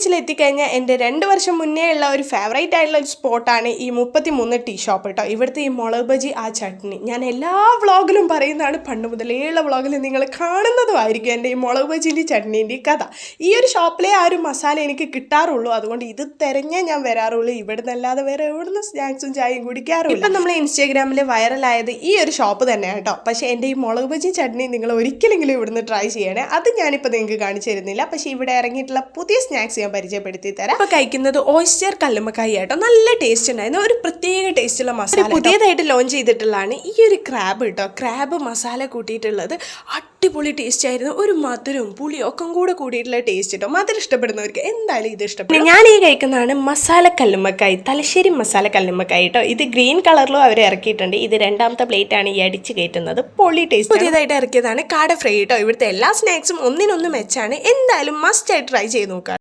ബീച്ചിൽ എത്തിക്കഴിഞ്ഞാൽ എൻ്റെ 2 വർഷം മുന്നേ ഉള്ള ഒരു ഫേവറേറ്റ് ആയിട്ടുള്ള ഒരു സ്പോട്ടാണ് ഈ 33 ടീ ഷോപ്പ് കേട്ടോ. ഇവിടുത്തെ ഈ മുളക് ബജി ആ ചട്നി ഞാൻ എല്ലാ വ്ളോഗിലും പറയുന്നതാണ്, പണ്ട് മുതലേയുള്ള വ്ളോഗിൽ നിങ്ങൾ കാണുന്നതുമായിരിക്കും എൻ്റെ ഈ മുളക് ബജീൻ്റെ ചട്നീൻ്റെ കഥ. ഈ ഒരു ഷോപ്പിലെ ആ ഒരു മസാല എനിക്ക് കിട്ടാറുള്ളൂ, അതുകൊണ്ട് ഇത് തിരഞ്ഞേ ഞാൻ വരാറുള്ളൂ. ഇവിടെ നിന്നല്ലാതെ വേറെ എവിടുന്ന് സ്നാക്സും ചായയും കുടിക്കാറുള്ളൂ. ഇപ്പം നമ്മൾ ഇൻസ്റ്റാഗ്രാമിൽ വൈറലായത് ഈ ഒരു ഷോപ്പ് തന്നെയാണ് കേട്ടോ. പക്ഷേ എൻ്റെ ഈ മുളക് ബജി ചട്നി നിങ്ങൾ ഒരിക്കലെങ്കിലും ഇവിടുന്ന് ട്രൈ ചെയ്യണേ. അത് ഞാനിപ്പോൾ നിങ്ങൾക്ക് കാണിച്ചു തരുന്നില്ല, പക്ഷേ ഇവിടെ ഇറങ്ങിയിട്ടുള്ള പുതിയ സ്നാക്സ് ഞാൻ പരിചയപ്പെടുത്തി തരാം. ഇപ്പോൾ കഴിക്കുന്നത് ഓയിസ്റ്റർ കല്ലുമ്മക്കായി ആട്ടോ. നല്ല ടേസ്റ്റ് ഉണ്ടായിരുന്നു, ഒരു പ്രത്യേക ടേസ്റ്റുള്ള മസാല. പുതിയതായിട്ട് ലോഞ്ച് ചെയ്തിട്ടുള്ളതാണ് ഈ ഒരു ക്രാബ് കേട്ടോ. ക്രാബ് മസാല കൂട്ടിയിട്ടുള്ളത് അടിപൊളി ടേസ്റ്റ് ആയിരുന്നു. ഒരു മധുരവും പുളിയും ഒക്കെ കൂടെ കൂടിയിട്ടുള്ള ടേസ്റ്റ് കേട്ടോ. മധുരം ഇഷ്ടപ്പെടുന്നവർക്ക് എന്തായാലും ഇത് ഇഷ്ടപ്പെടും. ഞാൻ ഈ കഴിക്കുന്നതാണ് മസാല കല്ലുമ്മക്കായി, തലശ്ശേരി മസാല കല്ലുമ്മക്കായി കേട്ടോ. ഇത് ഗ്രീൻ കളറിലും അവർ ഇറക്കിയിട്ടുണ്ട്. ഇത് 2ാമത്തെ പ്ലേറ്റ് ആണ് ഈ അടിച്ച് കയറ്റുന്നത്. പൊളി ടേസ്റ്റ്. പുതിയതായിട്ട് ഇറക്കിയതാണ് കാട ഫ്രൈ കേട്ടോ. ഇവിടുത്തെ എല്ലാ സ്നാക്സും ഒന്നിനൊന്ന് മെച്ചാണ്. എന്തായാലും മസ്റ്റ് ആയിട്ട് ട്രൈ ചെയ്ത് നോക്കാം.